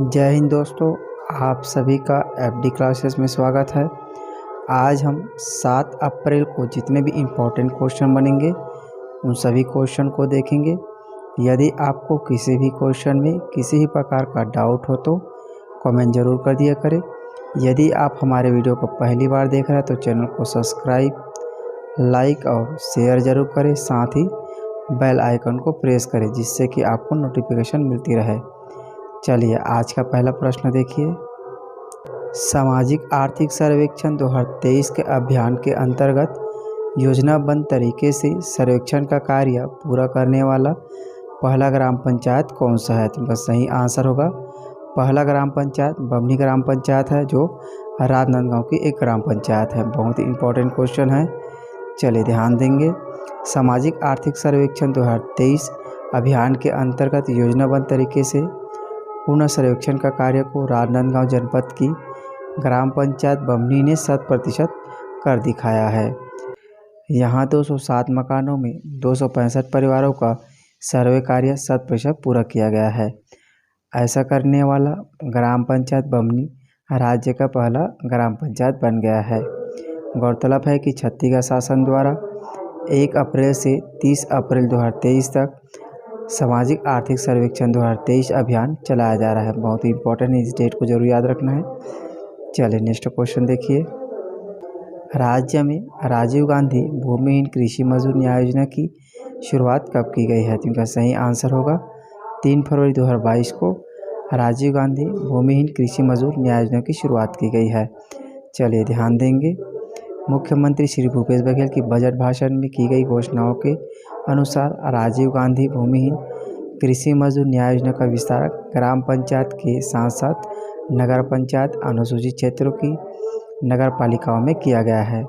जय हिंद दोस्तों। आप सभी का एफडी क्लासेस में स्वागत है। आज हम 7 अप्रैल को जितने भी इम्पोर्टेंट क्वेश्चन बनेंगे उन सभी क्वेश्चन को देखेंगे। यदि आपको किसी भी क्वेश्चन में किसी भी प्रकार का डाउट हो तो कमेंट ज़रूर कर दिया करें। यदि आप हमारे वीडियो को पहली बार देख रहे हैं तो चैनल को सब्सक्राइब, लाइक और शेयर ज़रूर करें। साथ ही बेल आइकन को प्रेस करें जिससे कि आपको नोटिफिकेशन मिलती रहे। चलिए आज का पहला प्रश्न देखिए। सामाजिक आर्थिक सर्वेक्षण 2023 के अभियान के अंतर्गत योजनाबद्ध तरीके से सर्वेक्षण का कार्य पूरा करने वाला पहला ग्राम पंचायत कौन सा है? तो इनका सही आंसर होगा पहला ग्राम पंचायत बमनी ग्राम पंचायत है, जो राजनांदगांव की एक ग्राम पंचायत है। बहुत ही इम्पोर्टेंट क्वेश्चन है, चलिए ध्यान देंगे। सामाजिक आर्थिक सर्वेक्षण 2023 अभियान के अंतर्गत योजनाबद्ध तरीके से पूर्ण सर्वेक्षण का कार्य को राजनांदगांव जनपद की ग्राम पंचायत बमनी ने 100% कर दिखाया है। यहाँ 207 मकानों में 265 परिवारों का सर्वे कार्य 100% पूरा किया गया है। ऐसा करने वाला ग्राम पंचायत बमनी राज्य का पहला ग्राम पंचायत बन गया है। गौरतलब है कि छत्तीसगढ़ शासन द्वारा 1 अप्रैल से 30 अप्रैल 2023 तक सामाजिक आर्थिक सर्वेक्षण 2023 अभियान चलाया जा रहा है। बहुत ही इंपॉर्टेंट है, इस डेट को जरूर याद रखना है। चलिए नेक्स्ट क्वेश्चन देखिए। राज्य में राजीव गांधी भूमिहीन कृषि मजदूर न्याय योजना की शुरुआत कब की गई है? तो इनका सही आंसर होगा 3 फरवरी 2022 को राजीव गांधी भूमिहीन कृषि मजदूर न्याय योजना की शुरुआत की गई है। चलिए ध्यान देंगे। मुख्यमंत्री श्री भूपेश बघेल की बजट भाषण में की गई घोषणाओं के अनुसार राजीव गांधी भूमिहीन कृषि मजदूर न्याय योजना का विस्तार ग्राम पंचायत के साथ साथ नगर पंचायत, अनुसूचित क्षेत्रों की नगर पालिकाओं में किया गया है।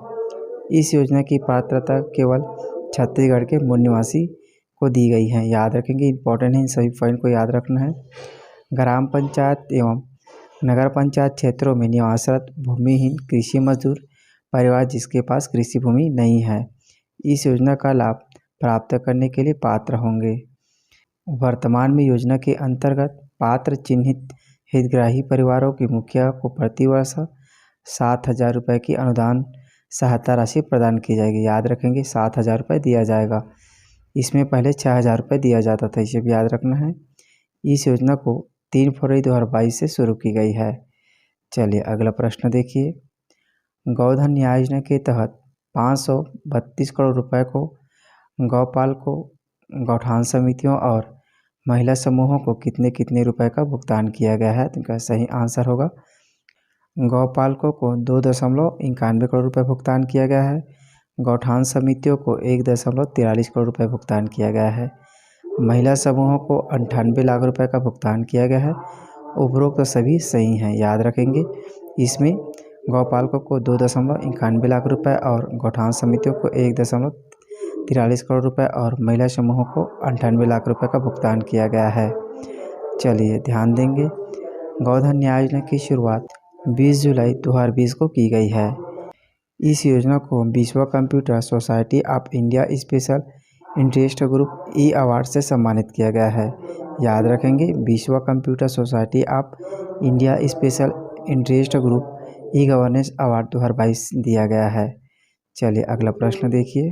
इस योजना की पात्रता केवल छत्तीसगढ़ के मूल निवासी को दी गई है। याद रखेंगे, इंपॉर्टेंट है, इन सभी पॉइंट को याद रखना है। ग्राम पंचायत एवं नगर पंचायत क्षेत्रों में निवासरत भूमिहीन कृषि मजदूर परिवार जिसके पास कृषि भूमि नहीं है, इस योजना का लाभ प्राप्त करने के लिए पात्र होंगे। वर्तमान में योजना के अंतर्गत पात्र चिन्हित हितग्राही परिवारों के मुखिया को प्रतिवर्ष 7,000 रुपये की अनुदान सहायता राशि प्रदान की जाएगी। याद रखेंगे, 7,000 रुपये दिया जाएगा। इसमें पहले 6,000 रुपये दिया जाता था, इसे भी याद रखना है। इस योजना को 3 फरवरी 2022 से शुरू की गई है। चलिए अगला प्रश्न देखिए। गौधन न्याय योजना के तहत 532 करोड़ रुपए को गौपालकों, गौठान समितियों और महिला समूहों को कितने कितने रुपए का भुगतान किया गया है? तो इनका सही आंसर होगा गौपालकों को 2.91 करोड़ रुपए भुगतान किया गया है। गौठान समितियों को 1.43 करोड़ रुपए भुगतान किया गया है। महिला समूहों को 98 लाख रुपए का भुगतान किया गया है। उपरोक्त तो सभी सही हैं, याद रखेंगे। इसमें गौपालकों को 2.91 लाख रुपए और गौठान समितियों को 1.43 करोड़ रुपए और महिला समूहों को 98 लाख रुपए का भुगतान किया गया है। चलिए ध्यान देंगे। गौधन न्याय योजना की शुरुआत 20 जुलाई 2020 को की गई है। इस योजना को विश्व computer society of India special interest group E award से सम्मानित किया गया है। याद रखेंगे, विश्व computer society of India special interest group e governance award 2022 दिया गया है। चलिए अगला प्रश्न देखिए।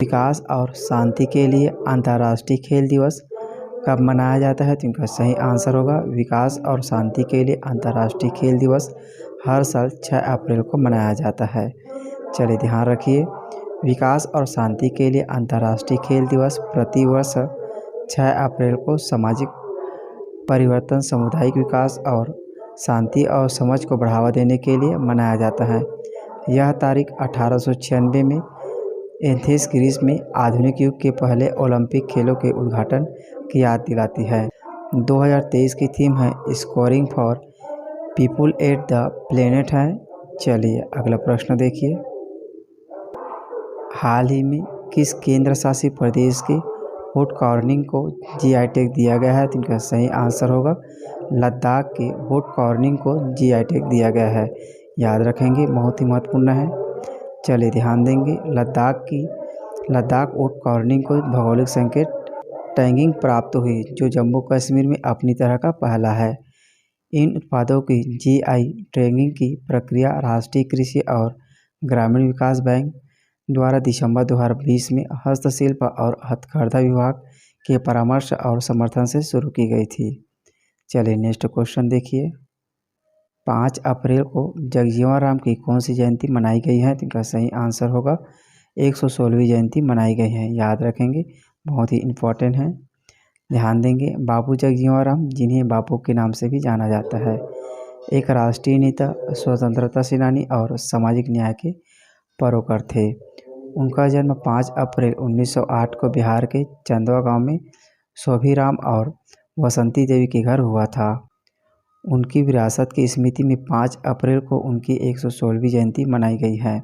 विकास और शांति के लिए अंतर्राष्ट्रीय खेल दिवस कब मनाया जाता है? तो इनका सही आंसर होगा विकास और शांति के लिए अंतर्राष्ट्रीय खेल दिवस हर साल 6 अप्रैल को मनाया जाता है। चलिए ध्यान रखिए, विकास और शांति के लिए अंतर्राष्ट्रीय खेल दिवस प्रतिवर्ष 6 अप्रैल को सामाजिक परिवर्तन, सामुदायिक विकास और शांति और समझ को बढ़ावा देने के लिए मनाया जाता है। यह तारीख 1896 में एथेंस ग्रीस में आधुनिक युग के पहले ओलंपिक खेलों के उद्घाटन की याद दिलाती है। 2023 की थीम है scoring for people at the planet है। चलिए अगला प्रश्न देखिए। हाल ही में किस केंद्र शासित प्रदेश के वुड कार्विंग को जीआई टैग दिया गया है? तो इनका सही आंसर होगा लद्दाख के वुड कार्विंग को जीआई टैग दिया गया है। याद रखेंगे, बहुत ही महत्वपूर्ण है। चलिए ध्यान देंगे। लद्दाख वुड कार्विंग को भौगोलिक संकेत टैगिंग प्राप्त हुई, जो जम्मू कश्मीर में अपनी तरह का पहला है। इन उत्पादों की जीआई टैगिंग की प्रक्रिया राष्ट्रीय कृषि और ग्रामीण विकास बैंक द्वारा दिसंबर 2020 में हस्तशिल्प और हथकरघा विभाग के परामर्श और समर्थन से शुरू की गई थी। चलिए नेक्स्ट क्वेश्चन देखिए। 5 अप्रैल को जगजीवन राम की कौन सी जयंती मनाई गई है? तो इनका सही आंसर होगा 116वीं जयंती मनाई गई है। याद रखेंगे, बहुत ही इम्पोर्टेंट है, ध्यान देंगे। बाबू जगजीवन राम, जिन्हें बापू के नाम से भी जाना जाता है, एक राष्ट्रीय नेता, स्वतंत्रता सेनानी और सामाजिक न्याय के पैरोकार थे। उनका जन्म 5 अप्रैल 1908 को बिहार के चंदवा गांव में शोभीराम और वसंती देवी के घर हुआ था। उनकी विरासत की स्मृति में 5 अप्रैल को उनकी 116वीं जयंती मनाई गई है।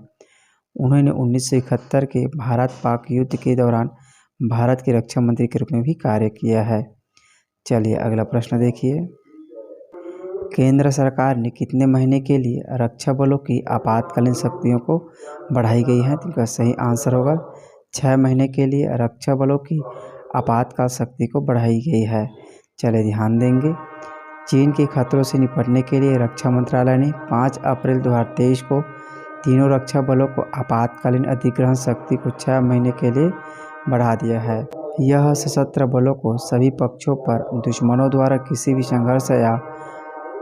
उन्होंने 1971 के भारत पाक युद्ध के दौरान भारत के रक्षा मंत्री के रूप में भी कार्य किया है। चलिए अगला प्रश्न देखिए। केंद्र सरकार ने कितने महीने के लिए रक्षा बलों की आपातकालीन शक्तियों को बढ़ाई गई है? तो इसका सही आंसर होगा 6 महीने के लिए रक्षा बलों की आपातकाल शक्ति को बढ़ाई गई है। चलिए ध्यान देंगे। चीन के खतरों से निपटने के लिए रक्षा मंत्रालय ने 5 अप्रैल 2023 को तीनों रक्षा बलों को आपातकालीन अधिग्रहण शक्ति को 6 महीने के लिए बढ़ा दिया है। यह सशस्त्र बलों को सभी पक्षों पर दुश्मनों द्वारा किसी भी संघर्ष या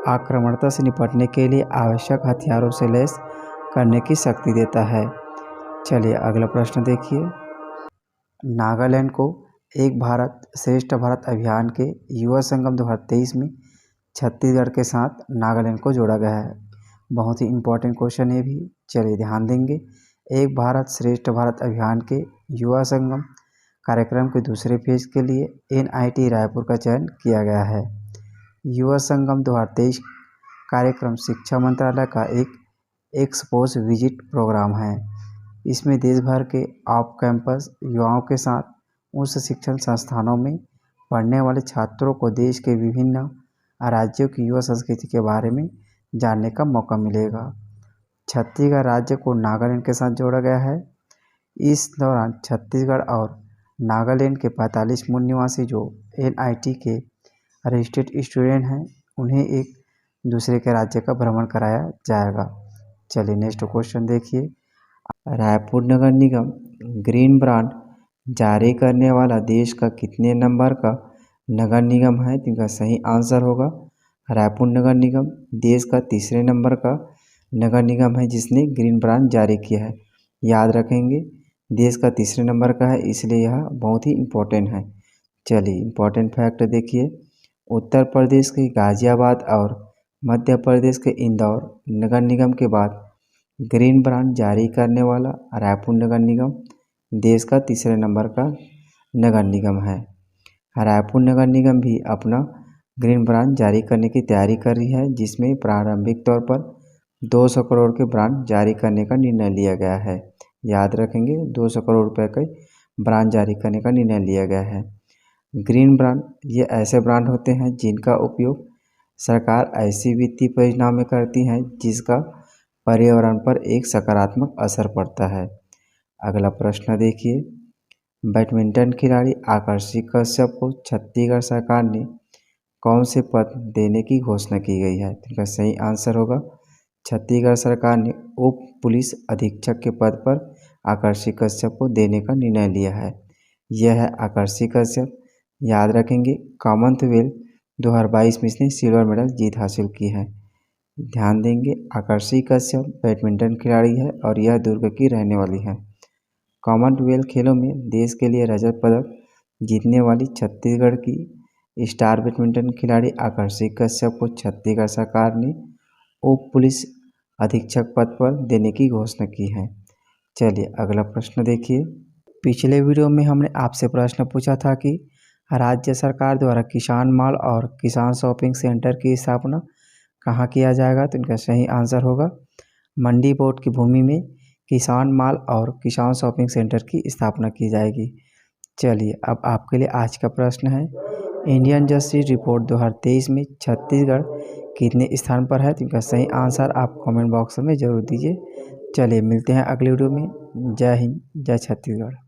आक्रामकता से निपटने के लिए आवश्यक हथियारों से लैस करने की शक्ति देता है। चलिए अगला प्रश्न देखिए। नागालैंड को एक भारत श्रेष्ठ भारत अभियान के युवा संगम 2023 में छत्तीसगढ़ के साथ नागालैंड को जोड़ा गया है। बहुत ही इम्पोर्टेंट क्वेश्चन है भी, चलिए ध्यान देंगे। एक भारत श्रेष्ठ भारत अभियान के युवा संगम कार्यक्रम के दूसरे फेज के लिए NIT रायपुर का चयन किया गया है। युवा संगम 2023 कार्यक्रम शिक्षा मंत्रालय का एक एक्सपोज विजिट प्रोग्राम है। इसमें देश भर के ऑफ कैंपस युवाओं के साथ उच्च शिक्षण संस्थानों में पढ़ने वाले छात्रों को देश के विभिन्न राज्यों की युवा संस्कृति के बारे में जानने का मौका मिलेगा। छत्तीसगढ़ राज्य को नागालैंड के साथ जोड़ा गया है। इस दौरान छत्तीसगढ़ और नागालैंड के 45 मूल निवासी जो NIT के रजिस्टर्ड स्टूडेंट हैं, उन्हें एक दूसरे के राज्य का भ्रमण कराया जाएगा। चलिए नेक्स्ट क्वेश्चन देखिए। रायपुर नगर निगम ग्रीन ब्रांड जारी करने वाला देश का कितने नंबर का नगर निगम है? तो इनका सही आंसर होगा रायपुर नगर निगम देश का तीसरे नंबर का नगर निगम है जिसने ग्रीन ब्रांड जारी किया है। याद रखेंगे, देश का तीसरे नंबर का है, इसलिए यह बहुत ही इम्पोर्टेंट है। चलिए इम्पोर्टेंट फैक्ट देखिए। उत्तर प्रदेश के गाजियाबाद और मध्य प्रदेश के इंदौर नगर निगम के बाद ग्रीन ब्रांड जारी करने वाला रायपुर नगर निगम देश का तीसरे नंबर का नगर निगम है। रायपुर नगर निगम भी अपना ग्रीन ब्रांड जारी करने की तैयारी कर रही है, जिसमें प्रारंभिक तौर पर 200 करोड़ के ब्रांड जारी करने का निर्णय लिया गया है। याद रखेंगे, 200 करोड़ रुपए के ब्रांड जारी करने का निर्णय लिया गया है। ग्रीन ब्रांड ये ऐसे ब्रांड होते हैं जिनका उपयोग सरकार ऐसी वित्तीय परियोजनाओं में करती है जिसका पर्यावरण पर एक सकारात्मक असर पड़ता है। अगला प्रश्न देखिए। बैडमिंटन खिलाड़ी आकर्षि कश्यप को छत्तीसगढ़ सरकार ने कौन से पद देने की घोषणा की गई है? तो इसका सही आंसर होगा छत्तीसगढ़ सरकार ने उप पुलिस अधीक्षक के पद पर आकर्षि कश्यप को देने का निर्णय लिया है। यह है आकर्षि कश्यप। याद रखेंगे, कॉमनवेल्थ 2022 में इसने सिल्वर मेडल जीत हासिल की है। ध्यान देंगे, आकर्षि कश्यप बैडमिंटन खिलाड़ी है और यह दुर्ग की रहने वाली है। कॉमनवेल्थ खेलों में देश के लिए रजत पदक जीतने वाली छत्तीसगढ़ की स्टार बैडमिंटन खिलाड़ी आकर्षि कश्यप को छत्तीसगढ़ सरकार ने उप पुलिस अधीक्षक पद पर देने की घोषणा की है। चलिए अगला प्रश्न देखिए। पिछले वीडियो में हमने आपसे प्रश्न पूछा था कि राज्य सरकार द्वारा किसान माल और किसान शॉपिंग सेंटर की स्थापना कहाँ किया जाएगा? तो इनका सही आंसर होगा मंडी बोर्ड की भूमि में किसान माल और किसान शॉपिंग सेंटर की स्थापना की जाएगी। चलिए अब आपके लिए आज का प्रश्न है, इंडियन जस्टिस रिपोर्ट 2023 में छत्तीसगढ़ कितने स्थान पर है? तो इनका सही आंसर आप कमेंट बॉक्स में ज़रूर दीजिए। चलिए मिलते हैं अगले वीडियो में। जय हिंद, जय छत्तीसगढ़।